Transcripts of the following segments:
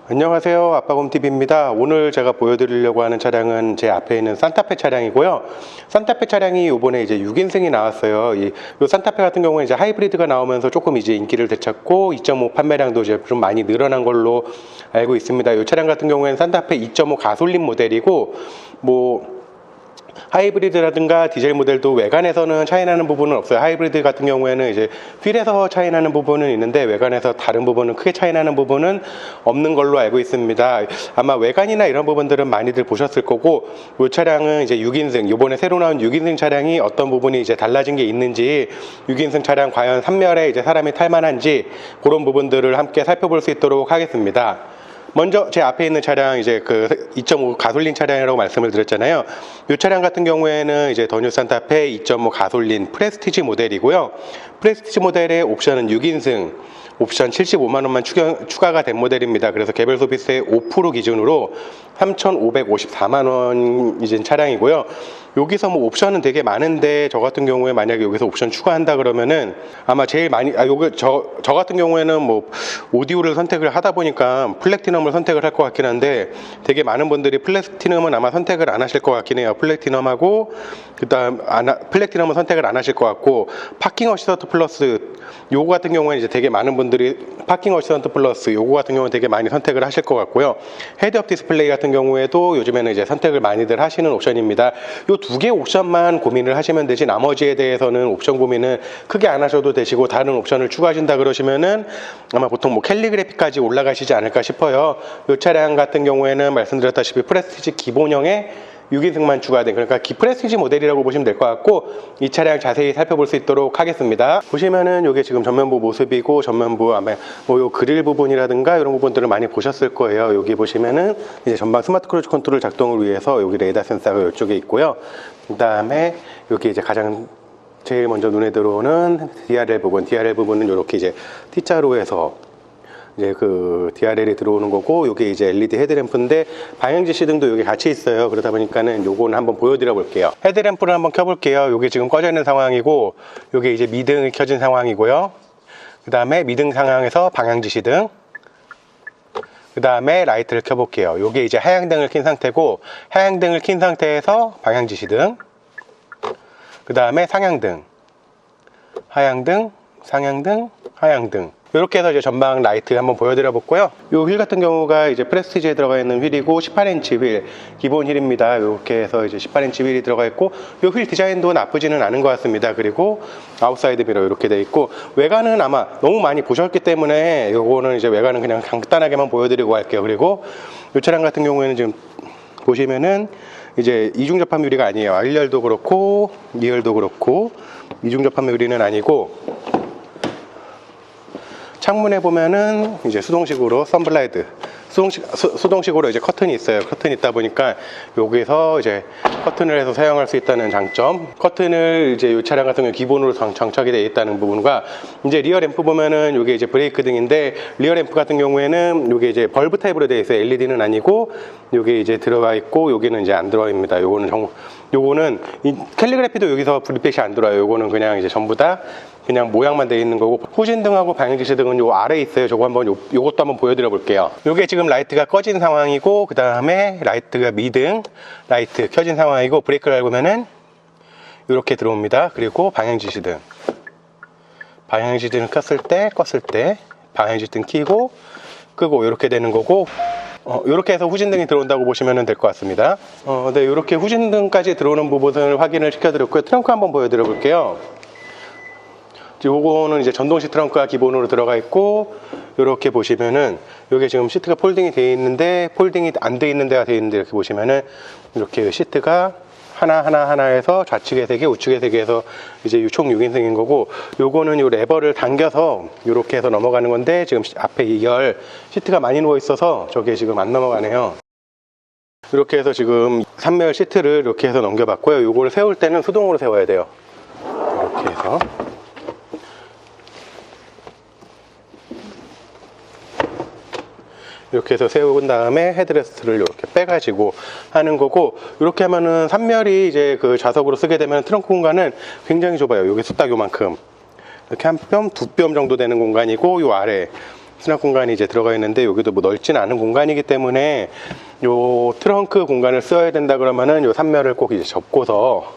안녕하세요, 아빠곰TV입니다. 오늘 제가 보여드리려고 하는 차량은 제 앞에 있는 산타페 차량이고요. 산타페 차량이 이번에 이제 6인승이 나왔어요. 이 산타페 같은 경우는 이제 하이브리드가 나오면서 조금 이제 인기를 되찾고 2.5 판매량도 이제 좀 많이 늘어난 걸로 알고 있습니다. 이 차량 같은 경우에는 산타페 2.5 가솔린 모델이고, 하이브리드라든가 디젤 모델도 외관에서는 차이 나는 부분은 없어요. 하이브리드 같은 경우에는 이제 휠에서 차이 나는 부분은 있는데 외관에서 다른 부분은 크게 차이 나는 부분은 없는 걸로 알고 있습니다. 아마 외관이나 이런 부분들은 많이들 보셨을 거고, 이 차량은 이제 6인승, 이번에 새로 나온 6인승 차량이 어떤 부분이 이제 달라진 게 있는지, 6인승 차량 과연 3열에 이제 사람이 탈만한지 그런 부분들을 함께 살펴볼 수 있도록 하겠습니다. 먼저 제 앞에 있는 차량, 이제 그 2.5 가솔린 차량이라고 말씀을 드렸잖아요. 이 차량 같은 경우에는 이제 더 뉴 산타페 2.5 가솔린 프레스티지 모델이고요. 프레스티지 모델의 옵션은 6인승, 옵션 75만 원만 추가가 된 모델입니다. 그래서 개별 소비세 5% 기준으로 3,554만 원이진 차량이고요. 여기서 옵션은 되게 많은데, 저 같은 경우에 만약에 여기서 옵션 추가한다 그러면은 아마 제일 많이, 저 같은 경우에는 오디오를 선택을 하다 보니까 플래티넘을 선택을 할 것 같긴 한데, 되게 많은 분들이 플래티넘은 아마 선택을 안 하실 것 같긴 해요. 플래티넘하고 플래티넘은 선택을 안 하실 것 같고, 파킹 어시스턴트 플러스 요거 같은 경우에는 이제 되게 많은 분들이 파킹 어시스턴트 플러스 요거 같은 경우는 되게 많이 선택을 하실 것 같고요. 헤드업 디스플레이 같은 경우에도 요즘에는 이제 선택을 많이들 하시는 옵션입니다. 요 두 개 옵션만 고민을 하시면 되지, 나머지에 대해서는 옵션 고민은 크게 안 하셔도 되시고, 다른 옵션을 추가하신다 그러시면은 아마 보통 캘리그래피까지 올라가시지 않을까 싶어요. 이 차량 같은 경우에는 말씀드렸다시피 프레스티지 기본형에 6인승만 추가된, 그러니까 프레스티지 모델이라고 보시면 될 것 같고, 이 차량 자세히 살펴볼 수 있도록 하겠습니다. 보시면은 이게 지금 전면부 모습이고, 전면부 아마 요 그릴 부분이라든가 이런 부분들을 많이 보셨을 거예요. 여기 보시면은 이제 전방 스마트 크루즈 컨트롤 작동을 위해서 여기 레이더 센서가 이쪽에 있고요. 그 다음에 여기 이제 가장 제일 먼저 눈에 들어오는 DRL 부분은 이렇게 이제 T자로 해서 이제 그 DRL이 들어오는 거고, 요게 이제 LED 헤드램프인데 방향 지시 등도 여기 같이 있어요. 그러다 보니까는 요거는 한번 보여드려 볼게요. 헤드램프를 한번 켜볼게요. 요게 지금 꺼져 있는 상황이고, 요게 이제 미등이 켜진 상황이고요. 그 다음에 미등 상황에서 방향 지시 등, 그 다음에 라이트를 켜볼게요. 요게 이제 하향등을 킨 상태고, 하향등을 킨 상태에서 방향 지시 등, 그 다음에 상향등, 하향등, 상향등, 하향등, 이렇게 해서 이제 전방 라이트 한번 보여드려 볼고요. 이 휠 같은 경우가 이제 프레스티지에 들어가 있는 휠이고 18인치 휠, 기본 휠입니다. 이렇게 해서 이제 18인치 휠이 들어가 있고, 이 휠 디자인도 나쁘지는 않은 것 같습니다. 그리고 아웃사이드 미러 이렇게 돼 있고, 외관은 아마 너무 많이 보셨기 때문에 요거는 이제 외관은 그냥 간단하게만 보여드리고 할게요. 그리고 이 차량 같은 경우에는 지금 보시면은 이제 이중 접합 유리가 아니에요. 1열도 그렇고 2열도 그렇고 이중 접합 유리는 아니고, 창문에 보면은 이제 수동식으로 선블라이드, 수동식으로 이제 커튼이 있어요. 커튼이 있다 보니까 여기서 이제 커튼을 해서 사용할 수 있다는 장점, 커튼을 이제 이 차량 같은 경우 기본으로 장착이 되어 있다는 부분과, 이제 리어 램프 보면은 이게 이제 브레이크 등인데, 리어 램프 같은 경우에는 이게 이제 벌브 타입으로 되어 있어요. LED는 아니고 이게 이제 들어가 있고, 여기는 이제 안 들어가 있습니다. 요거는 이 캘리그래피도 여기서 리핏이 안 들어와요. 요거는 그냥 이제 전부 다 그냥 모양만 되어 있는 거고, 후진등하고 방향지시등은 요 아래에 있어요. 저거 한번 요것도 한번 보여드려 볼게요. 요게 지금 라이트가 꺼진 상황이고, 그 다음에 라이트가 미등 라이트 켜진 상황이고, 브레이크를 밟으면은 이렇게 들어옵니다. 그리고 방향지시등 켰을 때 껐을 때 방향지시등 켜고 끄고 이렇게 되는 거고, 이렇게 해서 후진등이 들어온다고 보시면 될 것 같습니다. 네, 이렇게 후진등까지 들어오는 부분을 확인을 시켜드렸고요. 트렁크 한번 보여드려 볼게요. 요거는 이제 전동식 트렁크가 기본으로 들어가 있고, 이렇게 보시면은 요게 지금 시트가 폴딩이 되어 있는데, 폴딩이 안 되어 있는 데가 되어 있는데, 이렇게 보시면은 이렇게 시트가 하나해서 좌측에 3개, 우측에 3개 해서 이제 총 6인승인 거고, 요거는 요 레버를 당겨서 이렇게 해서 넘어가는 건데, 지금 앞에 2열 시트가 많이 누워 있어서 저게 지금 안 넘어가네요. 이렇게 해서 지금 3열 시트를 이렇게 해서 넘겨봤고요. 요거를 세울 때는 수동으로 세워야 돼요. 이렇게 해서 이렇게 해서 세운 다음에 헤드레스트를 이렇게 빼가지고 하는 거고, 이렇게 하면은 3열이 이제 그 좌석으로 쓰게 되면 트렁크 공간은 굉장히 좁아요. 여기 딱 요만큼, 이렇게 한 뼘, 2뼘 정도 되는 공간이고, 요 아래 수납 공간이 이제 들어가 있는데 여기도 뭐 넓진 않은 공간이기 때문에 요 트렁크 공간을 써야 된다 그러면은 요 3열을 꼭 이제 접고서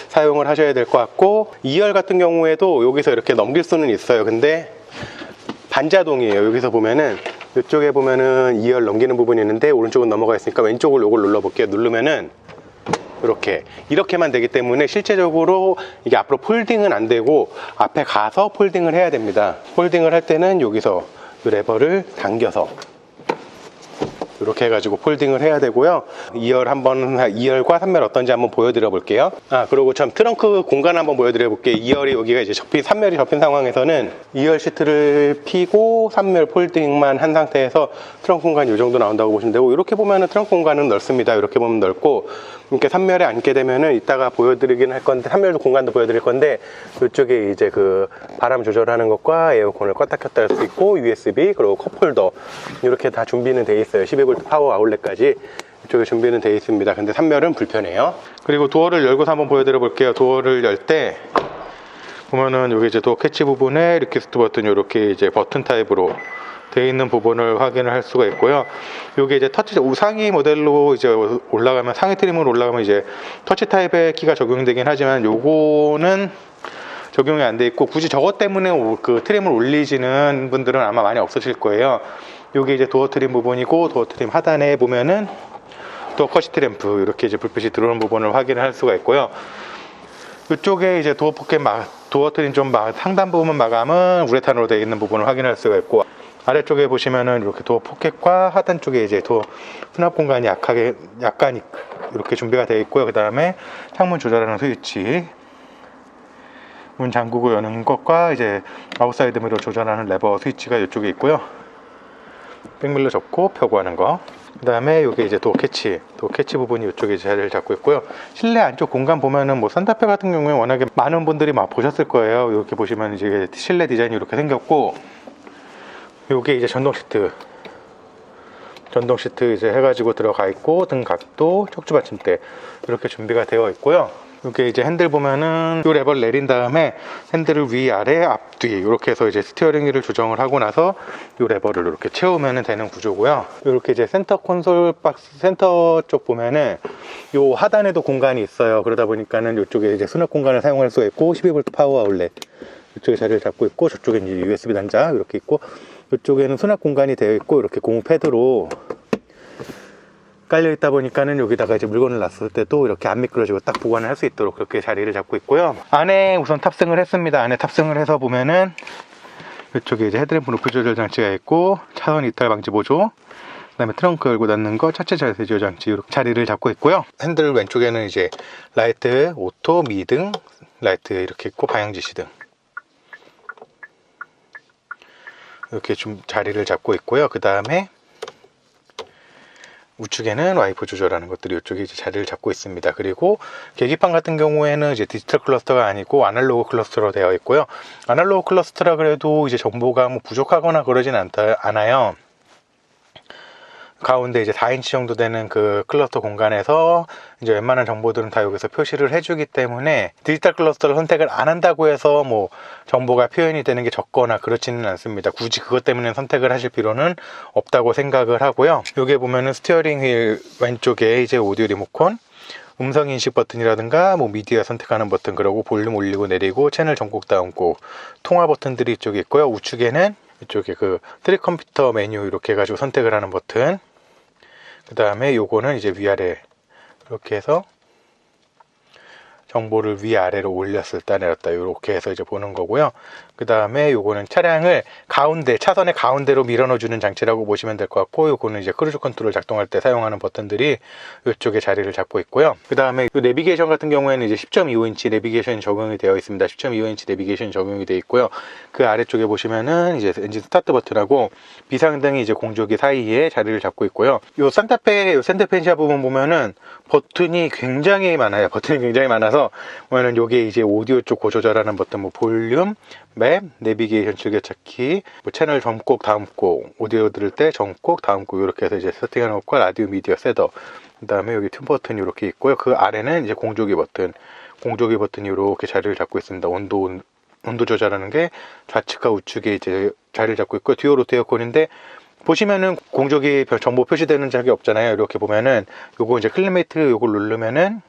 사용을 하셔야 될 것 같고, 2열 같은 경우에도 여기서 이렇게 넘길 수는 있어요. 근데 반자동이에요. 여기서 보면은 이쪽에 보면은 2열 넘기는 부분이 있는데 오른쪽은 넘어가 있으니까 왼쪽을 요걸 눌러 볼게요. 누르면은 이렇게만 되기 때문에 실제적으로 이게 앞으로 폴딩은 안 되고 앞에 가서 폴딩을 해야 됩니다. 폴딩을 할 때는 여기서 이 레버를 당겨서 이렇게 해가지고 폴딩을 해야 되고요. 2열과 3열 어떤지 한번 보여드려 볼게요. 그리고 참 트렁크 공간 한번 보여드려 볼게요. 2열이 여기가 이제 3열이 접힌 상황에서는 2열 시트를 피고 3열 폴딩만 한 상태에서 트렁크 공간이 이 정도 나온다고 보시면 되고, 이렇게 보면은 트렁크 공간은 넓습니다. 이렇게 보면 넓고, 이렇게 3열에 앉게 되면은 이따가 보여드리긴 할 건데, 3열도 공간도 보여드릴 건데, 이쪽에 이제 그 바람 조절하는 것과 에어컨을 껐다 켰다 할 수 있고, USB 그리고 컵홀더 이렇게 다 준비는 돼 있어요. 12V 파워 아울렛까지 이쪽에 준비는 되어 있습니다. 근데 3열은 불편해요. 그리고 도어를 열고서 한번 보여드려 볼게요. 도어를 열 때 보면은 여기 이제 도어 캐치 부분에 리퀘스트 버튼, 이렇게 이제 버튼 타입으로 되어 있는 부분을 확인을 할 수가 있고요. 여기 이제 터치, 상위 모델로 이제 올라가면, 상위 트림으로 올라가면 이제 터치 타입의 키가 적용되긴 하지만 요거는 적용이 안 돼 있고, 굳이 저것 때문에 그 트림을 올리시는 분들은 아마 많이 없으실 거예요. 여기 이제 도어 트림 부분이고, 도어 트림 하단에 보면은 도어 커시티 램프 이렇게 이제 불빛이 들어오는 부분을 확인을 할 수가 있고요. 이쪽에 이제 도어 포켓 도어 트림 좀 상단 부분 마감은 우레탄으로 되어 있는 부분을 확인할 수가 있고, 아래쪽에 보시면은 이렇게 도어 포켓과 하단 쪽에 이제 도어 수납 공간이 약간 이렇게 준비가 되어 있고요. 그 다음에 창문 조절하는 스위치, 문 잠그고 여는 것과 이제 아웃사이드 미러 조절하는 레버 스위치가 이쪽에 있고요. 백밀러 접고 펴고 하는 거. 그 다음에 이게 이제 도어 캐치 부분이 이쪽에 자리를 잡고 있고요. 실내 안쪽 공간 보면은 뭐 산타페 같은 경우에 워낙에 많은 분들이 막 보셨을 거예요. 이렇게 보시면 이제 실내 디자인이 이렇게 생겼고, 요게 이제 전동 시트 이제 해가지고 들어가 있고, 등 각도, 척추 받침대 이렇게 준비가 되어 있고요. 이렇게 이제 핸들 보면은 이 레버를 내린 다음에 핸들을 위, 아래, 앞뒤 이렇게 해서 이제 스티어링 휠을 조정을 하고 나서 이 레버를 이렇게 채우면 되는 구조고요. 이렇게 이제 센터 콘솔 박스 센터 쪽 보면은 요 하단에도 공간이 있어요. 그러다 보니까는 이쪽에 이제 수납 공간을 사용할 수 있고, 12V 파워 아울렛 이쪽에 자리를 잡고 있고, 저쪽에 이제 USB 단자 이렇게 있고, 이쪽에는 수납 공간이 되어 있고, 이렇게 고무 패드로 깔려 있다 보니까는 여기다가 이제 물건을 놨을 때도 이렇게 안 미끄러지고 딱 보관을 할 수 있도록 그렇게 자리를 잡고 있고요. 안에 우선 탑승을 했습니다. 안에 탑승을 해서 보면은 이쪽에 이제 헤드램프 루프 조절 장치가 있고, 차선 이탈 방지 보조, 그 다음에 트렁크 열고 닫는 거, 차체 자세 조절 장치 이렇게 자리를 잡고 있고요. 핸들 왼쪽에는 이제 라이트, 오토, 미등 라이트 이렇게 있고, 방향 지시 등 이렇게 좀 자리를 잡고 있고요. 그 다음에 우측에는 와이프 조절하는 것들이 이쪽에 이제 자리를 잡고 있습니다. 그리고 계기판 같은 경우에는 이제 디지털 클러스터가 아니고 아날로그 클러스터로 되어 있고요. 아날로그 클러스터라 그래도 이제 정보가 뭐 부족하거나 그러진 않아요. 가운데 이제 4인치 정도 되는 그 클러스터 공간에서 이제 웬만한 정보들은 다 여기서 표시를 해주기 때문에, 디지털 클러스터를 선택을 안 한다고 해서 뭐 정보가 표현이 되는 게 적거나 그렇지는 않습니다. 굳이 그것 때문에 선택을 하실 필요는 없다고 생각을 하고요. 여기에 보면은 스티어링 휠 왼쪽에 이제 오디오 리모컨, 음성 인식 버튼이라든가 뭐 미디어 선택하는 버튼, 그리고 볼륨 올리고 내리고, 채널 전곡 다운곡, 통화 버튼들이 이쪽에 있고요. 우측에는 이쪽에 그 트리 컴퓨터 메뉴 이렇게 해가지고 선택을 하는 버튼, 그 다음에 요거는 이제 위아래 이렇게 해서 정보를 위아래로 올렸을 때 내렸다 이렇게 해서 이제 보는 거고요. 그 다음에 요거는 차량을 가운데, 차선의 가운데로 밀어넣어주는 장치라고 보시면 될 것 같고, 요거는 이제 크루즈 컨트롤 작동할 때 사용하는 버튼들이 이쪽에 자리를 잡고 있고요. 그 다음에 요 내비게이션 같은 경우에는 이제 10.25인치 내비게이션이 적용이 되어 있습니다. 10.25인치 내비게이션이 적용이 되어 있고요. 그 아래쪽에 보시면은 이제 엔진 스타트 버튼하고 비상등이 이제 공조기 사이에 자리를 잡고 있고요. 요 산타페, 요 센터펜시아 부분 보면은 버튼이 굉장히 많아요. 버튼이 굉장히 많아서 보면은 요게 이제 오디오 쪽 고조절하는 버튼, 뭐 볼륨, 맵, 내비게이션 즐겨찾기, 뭐 채널 전곡, 다음곡, 오디오 들을 때 전곡, 다음곡 이렇게 해서 이제 세팅하는 것과 라디오 미디어 셋업, 그 다음에 여기 튠 버튼이 이렇게 있고요. 그 아래는 이제 공조기 버튼이 이렇게 자리를 잡고 있습니다. 온도 조절하는 게 좌측과 우측에 이제 자리를 잡고 있고, 듀얼 오토 에어컨인데 보시면은 공조기 정보 표시되는 적이 없잖아요. 이렇게 보면은 요거 이제 클리메이트 요걸 누르면은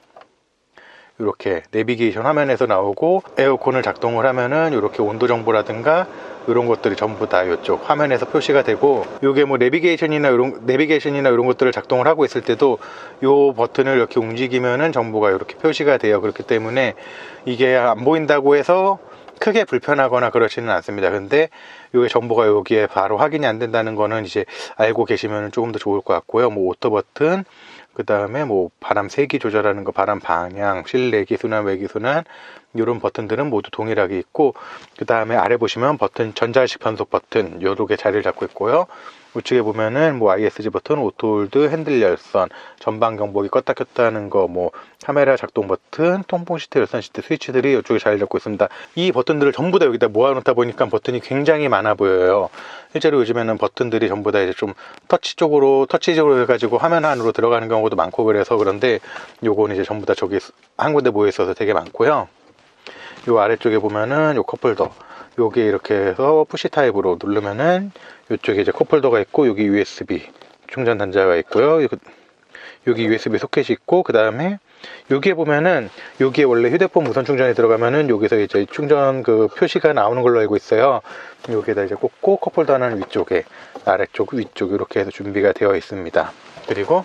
이렇게 내비게이션 화면에서 나오고, 에어컨을 작동을 하면은 이렇게 온도 정보라든가 이런 것들이 전부 다 이쪽 화면에서 표시가 되고, 요게 뭐 내비게이션이나 이런 것들을 작동을 하고 있을 때도 요 버튼을 이렇게 움직이면은 정보가 이렇게 표시가 돼요. 그렇기 때문에 이게 안 보인다고 해서 크게 불편하거나 그렇지는 않습니다. 근데 요게 정보가 여기에 바로 확인이 안 된다는 거는 이제 알고 계시면 조금 더 좋을 것 같고요. 뭐 오토 버튼, 그 다음에 뭐 바람 세기 조절하는 거, 바람 방향, 실내기 순환, 외기 순환, 이런 버튼들은 모두 동일하게 있고, 그 다음에 아래 보시면 버튼, 전자식 변속 버튼 요렇게 자리를 잡고 있고요. 우측에 보면은 뭐 ISG 버튼, 오토홀드, 핸들 열선, 전방 경보기 껐다 켰다 하는 거, 뭐 카메라 작동 버튼, 통풍 시트, 열선 시트, 스위치들이 이쪽에 자리 잡고 있습니다. 이 버튼들을 전부 다 여기다 모아놓다 보니까 버튼이 굉장히 많아 보여요. 실제로 요즘에는 버튼들이 전부 다 이제 좀 터치적으로 해가지고 화면 안으로 들어가는 경우도 많고, 그래서 그런데 요거는 이제 전부 다 저기 한 군데 모여 있어서 되게 많고요. 요 아래쪽에 보면은 요 컵홀더, 요게 이렇게 해서 푸시 타입으로 누르면은 이쪽에 이제 컵홀더가 있고, 여기 USB 충전 단자가 있고요. 여기 USB 소켓이 있고, 그 다음에 여기에 보면은 여기에 원래 휴대폰 무선 충전이 들어가면은 여기서 이제 충전 그 표시가 나오는 걸로 알고 있어요. 여기에다 이제 꽂고, 컵홀더는 위쪽에, 아래쪽, 위쪽 이렇게 해서 준비가 되어 있습니다. 그리고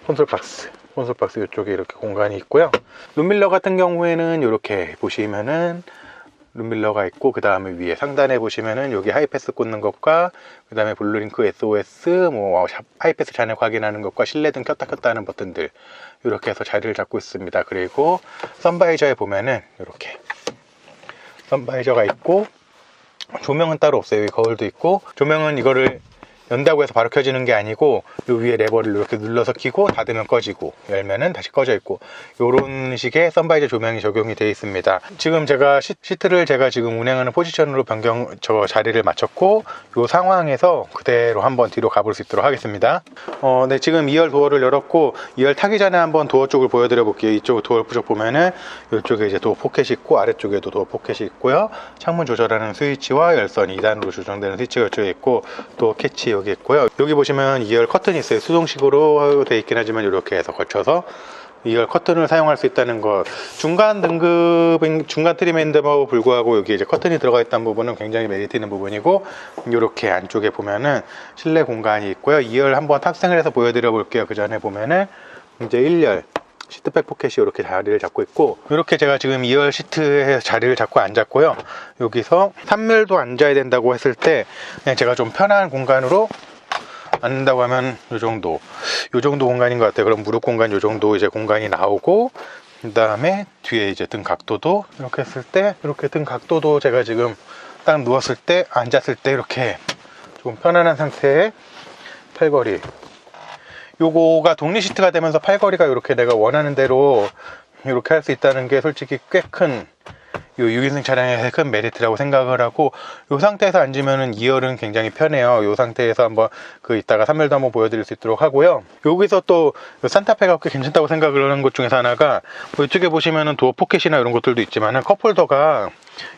콘솔 박스 이쪽에 이렇게 공간이 있고요. 룸밀러 같은 경우에는 이렇게 보시면은 룸밀러가 있고, 그 다음에 위에 상단에 보시면은 여기 하이패스 꽂는 것과, 그 다음에 블루링크 SOS, 뭐 하이패스 잔액 확인하는 것과 실내등 켰다 켰다 하는 버튼들 이렇게 해서 자리를 잡고 있습니다. 그리고 선바이저에 보면은 이렇게 선바이저가 있고, 조명은 따로 없어요. 여기 거울도 있고, 조명은 이거를 연다고 해서 바로 켜지는 게 아니고 요 위에 레버를 이렇게 눌러서 켜고 닫으면 꺼지고, 열면은 다시 꺼져 있고, 요런 식의 선바이저 조명이 적용이 되어 있습니다. 지금 제가 시트를 제가 지금 운행하는 포지션으로 자리를 맞췄고, 요 상황에서 그대로 한번 뒤로 가볼 수 있도록 하겠습니다. 네, 지금 2열 도어를 열었고, 2열 타기 전에 한번 도어 쪽을 보여드려 볼게요. 이쪽 도어 쪽 보면은 이쪽에 이제 도어 포켓이 있고, 아래쪽에도 도어 포켓이 있고요. 창문 조절하는 스위치와 열선 2단으로 조정되는 스위치가 이쪽에 있고, 도어 캐치 여기 있고요. 여기 보시면 2열 커튼이 있어요. 수동식으로 되어 있긴 하지만 이렇게 해서 걸쳐서 2열 커튼을 사용할 수 있다는 것. 중간 트림인데도 불구하고 여기 이제 커튼이 들어가 있다는 부분은 굉장히 메리트 있는 부분이고, 이렇게 안쪽에 보면은 실내 공간이 있고요. 2열 한번 탑승을 해서 보여드려 볼게요. 그 전에 보면은 이제 1열 시트백 포켓이 이렇게 자리를 잡고 있고, 이렇게 제가 지금 2열 시트에 자리를 잡고 앉았고요. 여기서 3열도 앉아야 된다고 했을 때 그냥 제가 좀 편한 공간으로 앉는다고 하면 요 정도 공간인 것 같아요. 그럼 무릎 공간 요 정도 이제 공간이 나오고, 그 다음에 뒤에 이제 등 각도도 이렇게 했을 때, 이렇게 등 각도도 제가 지금 딱 누웠을 때, 앉았을 때 이렇게 좀 편안한 상태의 팔걸이, 요거가 독립 시트가 되면서 팔걸이가 이렇게 내가 원하는 대로 이렇게 할 수 있다는 게 솔직히 꽤 큰, 요 6인승 차량의 큰 메리트라고 생각을 하고, 요 상태에서 앉으면은 2열은 굉장히 편해요. 요 상태에서 한번 이따가 3열도 한번 보여드릴 수 있도록 하고요. 여기서 또 산타페가 꽤 괜찮다고 생각을 하는 것 중에서 하나가, 뭐 이쪽에 보시면은 도어 포켓이나 이런 것들도 있지만은 컵홀더가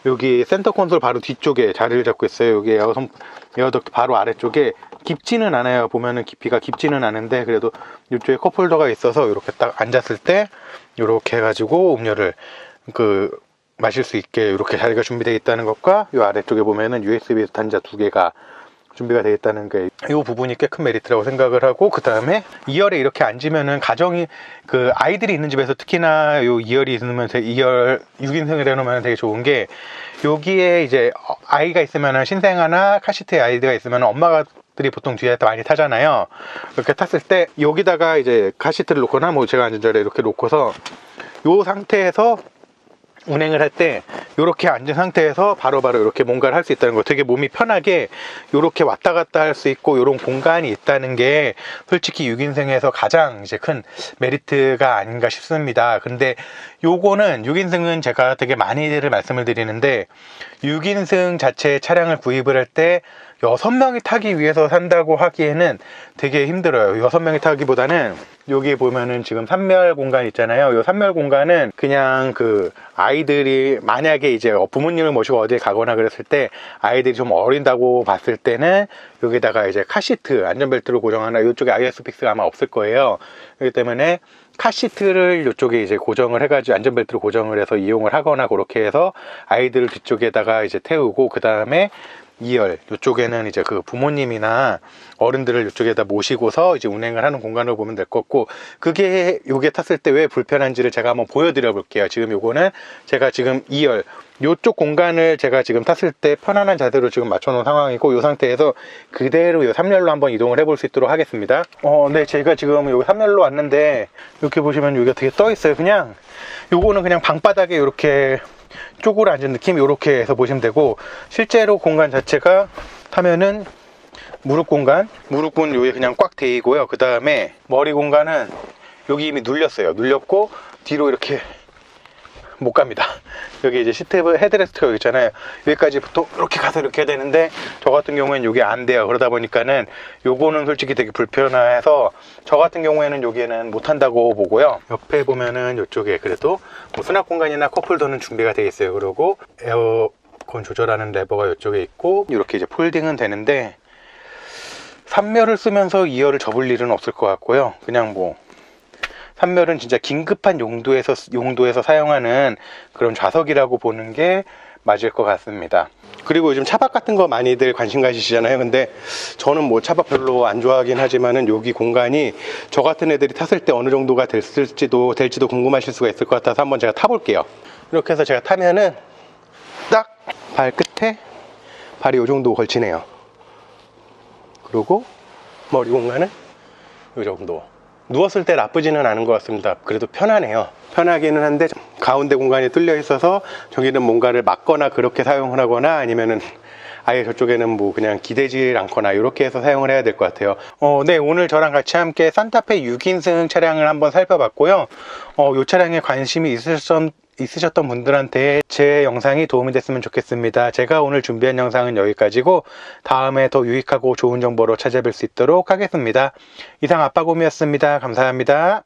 여기 센터 콘솔 바로 뒤쪽에 자리를 잡고 있어요. 여기 에어덕트 바로 아래쪽에 깊지는 않아요. 보면은 깊이가 깊지는 않은데, 그래도 이쪽에 컵홀더가 있어서 이렇게 딱 앉았을 때 이렇게 해가지고 음료를 마실 수 있게 이렇게 자리가 준비되어 있다는 것과, 이 아래쪽에 보면은 USB 단자 2개가 준비가 되어 있다는 게, 이 부분이 꽤 큰 메리트라고 생각을 하고, 그 다음에 2열에 이렇게 앉으면은 가정이 아이들이 있는 집에서 특히나 요 2열이 있으면 2열 6인승을 해놓으면 되게 좋은 게, 여기에 이제 아이가 있으면은 신생아나 카시트에 아이들이 있으면 엄마들이 보통 뒤에 많이 타잖아요. 이렇게 탔을 때 여기다가 이제 카시트를 놓거나, 뭐 제가 앉은 자리에 이렇게 놓고서 요 상태에서 운행을 할 때 이렇게 앉은 상태에서 바로바로 이렇게 뭔가를 할 수 있다는 거, 되게 몸이 편하게 이렇게 왔다 갔다 할 수 있고 이런 공간이 있다는 게 솔직히 6인승에서 가장 이제 큰 메리트가 아닌가 싶습니다. 근데 요거는 6인승은 제가 되게 많이들 말씀을 드리는데, 6인승 자체 차량을 구입을 할 때 6명이 타기 위해서 산다고 하기에는 되게 힘들어요. 6명이 타기보다는 여기 보면은 지금 3멸 공간 있잖아요. 이 3멸 공간은 그냥 그 아이들이 만약에 이제 부모님을 모시고 어디에 가거나 그랬을 때 아이들이 좀 어린다고 봤을 때는 여기다가 이제 카시트, 안전벨트로 고정하나 이쪽에 아이에스픽스가 아마 없을 거예요. 그렇기 때문에 카시트를 이쪽에 이제 고정을 해가지고 안전벨트로 고정을 해서 이용을 하거나 그렇게 해서 아이들을 뒤쪽에다가 이제 태우고 그 다음에 2열 이쪽에는 이제 그 부모님이나 어른들을 이쪽에다 모시고서 이제 운행을 하는 공간을 보면 될 것 같고, 그게 요게 탔을 때 왜 불편한지를 제가 한번 보여드려 볼게요. 지금 요거는 제가 지금 2열 요쪽 공간을 제가 지금 탔을 때 편안한 자세로 지금 맞춰 놓은 상황이고, 요 상태에서 그대로 요 3열로 한번 이동을 해볼 수 있도록 하겠습니다. 네, 제가 지금 여기 3열로 왔는데 이렇게 보시면 여기가 되게 떠 있어요. 그냥 요거는 그냥 방바닥에 이렇게 쪼그려 앉은 느낌, 이렇게 해서 보시면 되고, 실제로 공간 자체가 타면은 무릎은 여기 그냥 꽉 돼 있고요. 그 다음에 머리 공간은 여기 이미 눌렸고 뒤로 이렇게 못 갑니다. 여기 이제 헤드레스트가 여기 있잖아요. 여기까지 보통 이렇게 가서 이렇게 해야 되는데 저 같은 경우에는 이게 안 돼요. 그러다 보니까는 요거는 솔직히 되게 불편해서 저 같은 경우에는 여기에는 못 한다고 보고요. 옆에 보면은 이쪽에 그래도 뭐 수납 공간이나 컵홀더는 준비가 되어 있어요. 그리고 에어컨 조절하는 레버가 이쪽에 있고 이렇게 이제 폴딩은 되는데 3열을 쓰면서 2열을 접을 일은 없을 것 같고요. 그냥 뭐 3열은 진짜 긴급한 용도에서 사용하는 그런 좌석이라고 보는 게 맞을 것 같습니다. 그리고 요즘 차박 같은 거 많이들 관심 가지시잖아요. 근데 저는 뭐 차박 별로 안 좋아하긴 하지만은 여기 공간이 저 같은 애들이 탔을 때 어느 정도가 될지도 궁금하실 수가 있을 것 같아서 한번 제가 타볼게요. 이렇게 해서 제가 타면은 딱 발끝에 발이 요 정도 걸치네요. 그리고 머리 공간은 요 정도. 누웠을 때 나쁘지는 않은 것 같습니다. 그래도 편하네요. 편하기는 한데 가운데 공간이 뚫려 있어서 저기는 뭔가를 막거나 그렇게 사용을 하거나 아니면은 아예 저쪽에는 뭐 그냥 기대질 않거나 이렇게 해서 사용을 해야 될 것 같아요. 네, 오늘 저랑 같이 함께 산타페 6인승 차량을 한번 살펴봤고요. 이 차량에 관심이 있으셨던 분들한테 제 영상이 도움이 됐으면 좋겠습니다. 제가 오늘 준비한 영상은 여기까지고 다음에 더 유익하고 좋은 정보로 찾아뵐 수 있도록 하겠습니다. 이상 아빠곰이었습니다. 감사합니다.